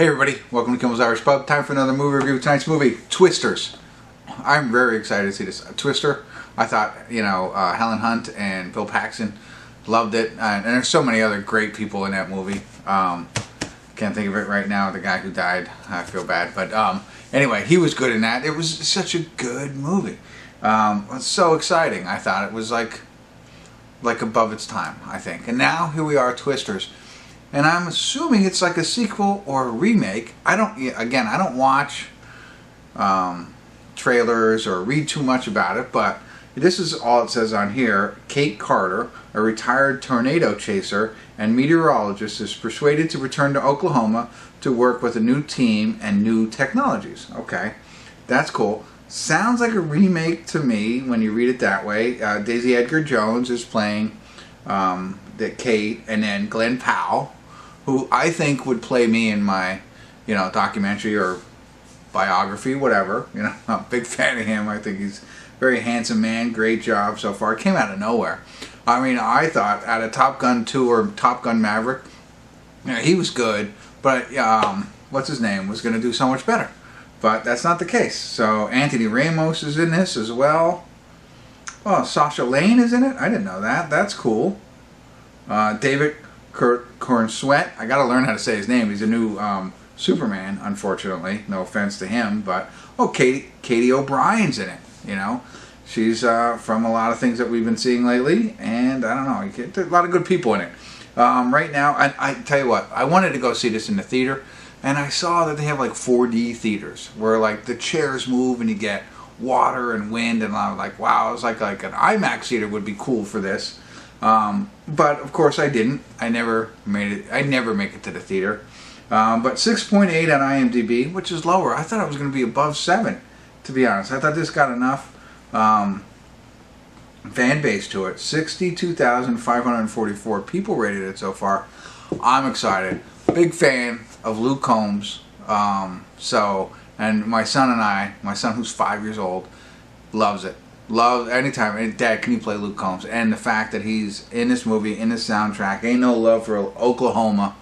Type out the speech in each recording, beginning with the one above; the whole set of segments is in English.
Hey everybody, welcome to Kimmel's Irish Pub. Time for another movie review. Tonight's movie, Twisters. I'm very excited to see this. Twister, I thought, Helen Hunt and Bill Paxton loved it. And there's so many other great people in that movie. Can't think of it right now, the guy who died. I feel bad. But anyway, he was good in that. It was such a good movie. It was so exciting. I thought it was like above its time, I think. And now, here we are, Twisters. And I'm assuming it's like a sequel or a remake. I don't watch trailers or read too much about it, but this is all it says on here. Kate Carter, a retired tornado chaser and meteorologist, is persuaded to return to Oklahoma to work with a new team and new technologies. Okay, that's cool. Sounds like a remake to me when you read it that way. Daisy Edgar-Jones is playing the Kate, and then Glen Powell, who I think would play me in my, documentary or biography, whatever. I'm a big fan of him. I think he's a very handsome man. Great job so far. Came out of nowhere. I mean, I thought out of Top Gun 2 or Top Gun Maverick, he was good, but what's his name was going to do so much better. But that's not the case. So Anthony Ramos is in this as well. Oh, Sasha Lane is in it? I didn't know that. That's cool. David Cornsweet. I got to learn how to say his name. He's a new Superman, unfortunately. No offense to him. But, Katie O'Brien's in it, She's from a lot of things that we've been seeing lately. And, I don't know, there's a lot of good people in it. Right now, I tell you what, I wanted to go see this in the theater. And I saw that they have like 4D theaters where like the chairs move and you get water and wind. And I was like, wow, it was like an IMAX theater would be cool for this. But of course I didn't. I never made it. I never make it to the theater. But 6.8 on IMDb, which is lower. I thought it was going to be above 7, to be honest. I thought this got enough fan base to it. 62,544 people rated it so far. I'm excited. Big fan of Luke Combs. And my son who's 5 years old, loves it. Love anytime. Dad, can you play Luke Combs? And the fact that he's in this movie, in this soundtrack, Ain't No Love for Oklahoma.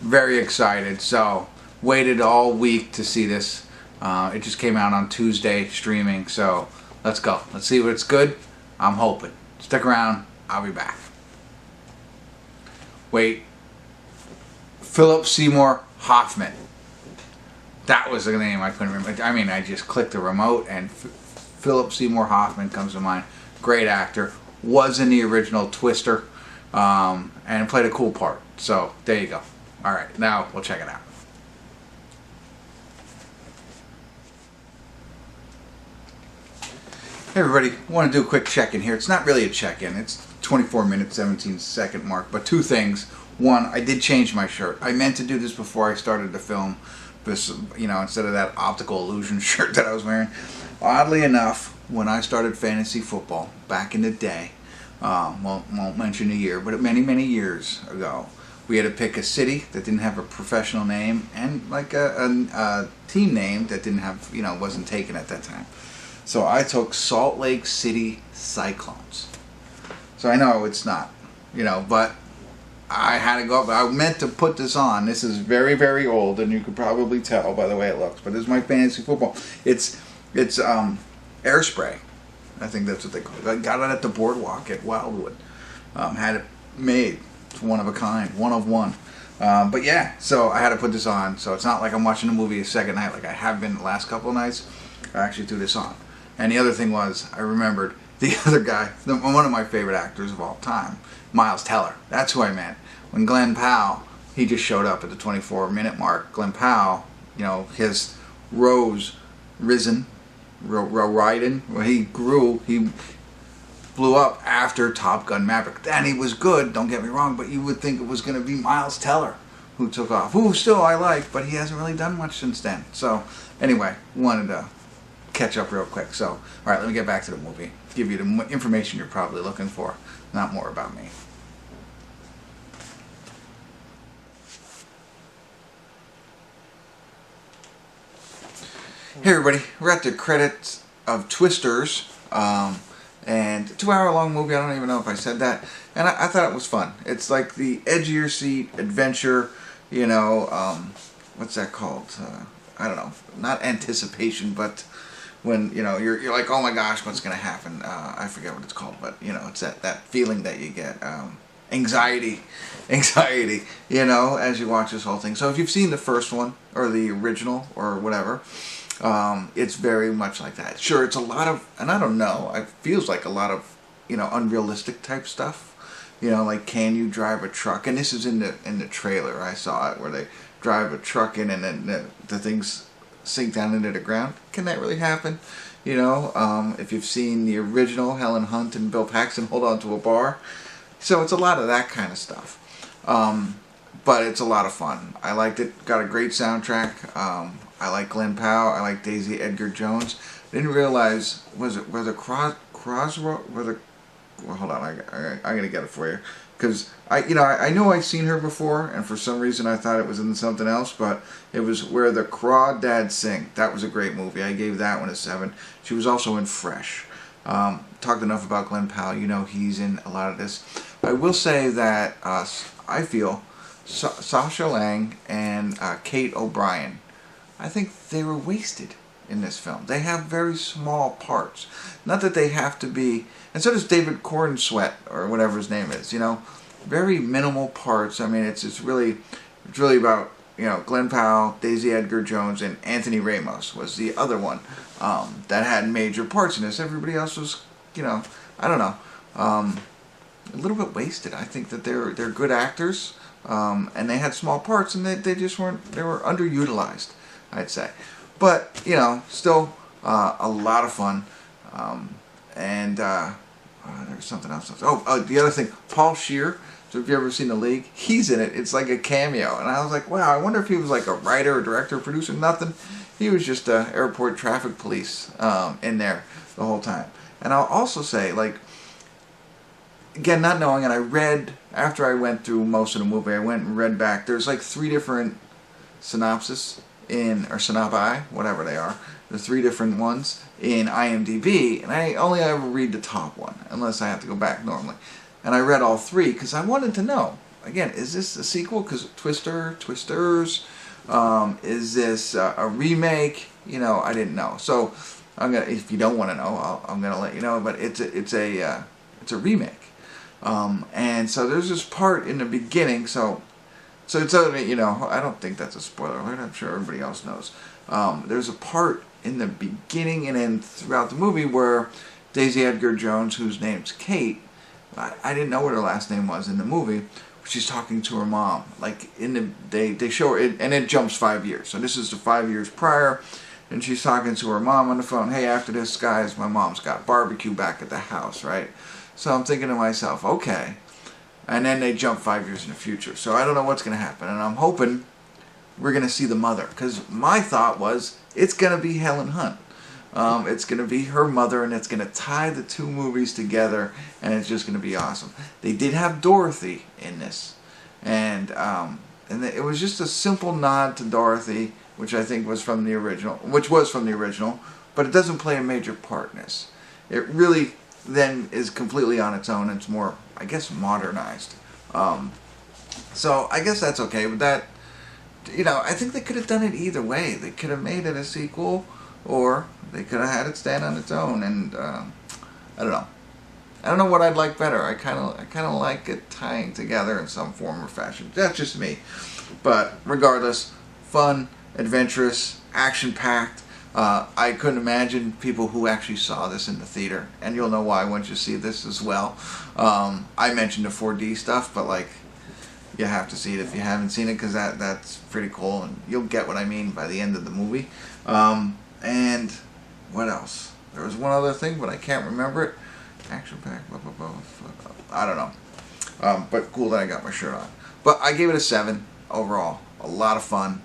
Very excited. So waited all week to see this. It just came out on Tuesday streaming. So let's go. Let's see what it's good. I'm hoping. Stick around. I'll be back. Wait. Philip Seymour Hoffman. That was the name I couldn't remember. I mean, I just clicked the remote and Philip Seymour Hoffman comes to mind. Great actor. Was in the original Twister. And played a cool part. So, there you go. Alright, now we'll check it out. Hey everybody, I want to do a quick check-in here. It's not really a check-in. It's 24 minute, 17 second mark. But two things. One, I did change my shirt. I meant to do this before I started the film. This, instead of that optical illusion shirt that I was wearing. Oddly enough, when I started fantasy football back in the day, won't mention the year, but many, many years ago, we had to pick a city that didn't have a professional name and like a team name that didn't have, wasn't taken at that time. So I took Salt Lake City Cyclones. So I know it's not, but I had to go up. I meant to put this on. This is very, very old, and you could probably tell by the way it looks. But this is my fantasy football. It's airspray. I think that's what they call it. I got it at the boardwalk at Wildwood. Had it made. It's one of a kind. One of one. But yeah, so I had to put this on. So it's not like I'm watching a movie a second night like I have been the last couple of nights. I actually threw this on. And the other thing was, I remembered the other guy, one of my favorite actors of all time, Miles Teller. That's who I meant. When Glen Powell, he just showed up at the 24-minute mark. Glen Powell, his riding, where he grew, he blew up after Top Gun Maverick. And he was good, don't get me wrong, but you would think it was going to be Miles Teller who took off. Who still I like, but he hasn't really done much since then. So, anyway, wanted to catch up real quick. So, alright, let me get back to the movie. Give you the information you're probably looking for, not more about me. Hey everybody, we're at the credits of Twisters, and 2-hour long movie. I don't even know if I said that, and I thought it was fun. It's like the edge of your seat adventure, what's that called? I don't know, not anticipation, but when you're like, oh my gosh, what's gonna happen? I forget what it's called, but it's that feeling that you get, anxiety, as you watch this whole thing. So if you've seen the first one or the original or whatever, it's very much like that. Sure, it's a lot of, and I don't know, it feels like a lot of unrealistic type stuff. Like, can you drive a truck? And this is in the trailer. I saw it where they drive a truck in and then the things sink down into the ground. Can that really happen? If you've seen the original, Helen Hunt and Bill Paxton hold on to a bar. So it's a lot of that kind of stuff. But it's a lot of fun. I liked it. Got a great soundtrack. I like Glen Powell. I like Daisy Edgar-Jones. I didn't realize, well, hold on, I'm gonna get it for you, because I know I've seen her before, and for some reason I thought it was in something else, but it was Where the Crawdads Sing. That was a great movie. I gave that one a 7. She was also in Fresh. Talked enough about Glen Powell. He's in a lot of this. I will say that I feel Sasha Lang and Kate O'Brien, I think they were wasted in this film. They have very small parts. Not that they have to be, and so does David Cornsweet, or whatever his name is, very minimal parts. I mean, it's really about, Glen Powell, Daisy Edgar-Jones, and Anthony Ramos was the other one that had major parts in this. Everybody else was, I don't know, a little bit wasted. I think that they're good actors, and they had small parts, and they just weren't, they were underutilized, I'd say. But, still a lot of fun. And there's something else. Oh, the other thing, Paul Scheer. So if you've ever seen The League, he's in it. It's like a cameo. And I was like, wow, I wonder if he was like a writer, a director, producer, nothing. He was just airport traffic police in there the whole time. And I'll also say, like, again, not knowing, and I read, after I went through most of the movie, I went and read back. There's like 3 different synopsis or synopi, whatever they are. The 3 different ones in IMDb, and I only ever read the top one, unless I have to go back normally. And I read all 3 because I wanted to know, again, is this a sequel? Because Twisters, is this a remake? I didn't know. So I'm gonna, if you don't want to know, I'm gonna let you know. But it's a remake, and so there's this part in the beginning. So it's I don't think that's a spoiler alert. I'm sure everybody else knows. There's a part in the beginning and then throughout the movie where Daisy Edgar-Jones, whose name's Kate, I didn't know what her last name was in the movie, but she's talking to her mom. Like they show her, and it jumps 5 years. So this is the 5 years prior, and she's talking to her mom on the phone. Hey, after this, guys, my mom's got barbecue back at the house, right? So I'm thinking to myself, okay. And then they jump 5 years in the future. So I don't know what's going to happen. And I'm hoping we're going to see the mother. Because my thought was, it's going to be Helen Hunt. It's going to be her mother, and it's going to tie the 2 movies together, and it's just going to be awesome. They did have Dorothy in this. And it was just a simple nod to Dorothy, which I think was from the original. But it doesn't play a major part in this. It really then is completely on its own. It's more, I guess, modernized. So I guess that's okay. But that, I think they could have done it either way. They could have made it a sequel, or they could have had it stand on its own. And I don't know. I don't know what I'd like better. I kind of like it tying together in some form or fashion. That's just me. But regardless, fun, adventurous, action-packed. I couldn't imagine people who actually saw this in the theater, and you'll know why once you see this as well. I mentioned the 4D stuff, but like, you have to see it if you haven't seen it, because that's pretty cool, and you'll get what I mean by the end of the movie. And what else? There was one other thing, but I can't remember it. Action-packed, blah, blah, blah. I don't know. But cool that I got my shirt on. But I gave it a 7 overall. A lot of fun.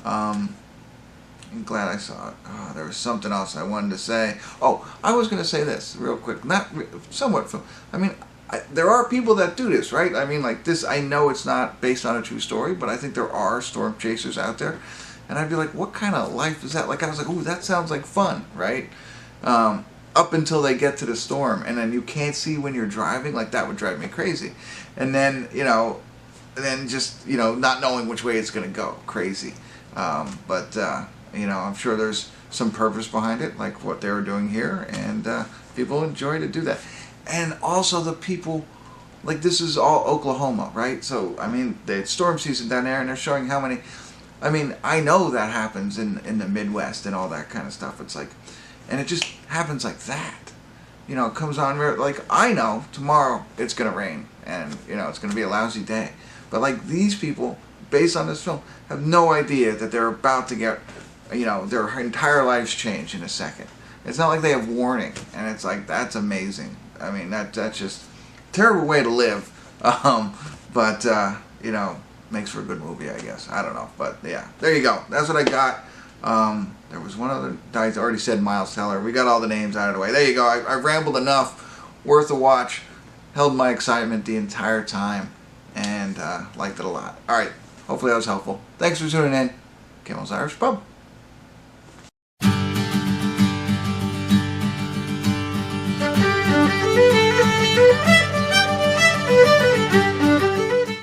I'm glad I saw it. Oh, there was something else I wanted to say. Oh, I was going to say this real quick. Somewhat. I mean, there are people that do this, right? I mean, like this, I know it's not based on a true story, but I think there are storm chasers out there. And I'd be like, what kind of life is that? Like, I was like, ooh, that sounds like fun, right? Up until they get to the storm, and then you can't see when you're driving. Like, that would drive me crazy. And then, just, not knowing which way it's going to go. Crazy. But you know, I'm sure there's some purpose behind it, like what they were doing here, and people enjoy to do that. And also the people, like this is all Oklahoma, right? So I mean, it's storm season down there, and they're showing how many. I mean, I know that happens in the Midwest and all that kind of stuff. It's like, and it just happens like that. You know, it comes on, like, I know tomorrow it's going to rain and, you know, it's going to be a lousy day. But, like, these people, based on this film, have no idea that they're about to get, you know, their entire lives change in a second. It's not like they have warning. And it's like, that's amazing. I mean, that's just a terrible way to live. But, you know, makes for a good movie, I guess. I don't know. But, yeah, there you go. That's what I got. There was one other, I already said Miles Teller. We got all the names out of the way. There you go. I rambled enough. Worth a watch. Held my excitement the entire time. And liked it a lot. Alright. Hopefully that was helpful. Thanks for tuning in. Kimmel's Irish Pub.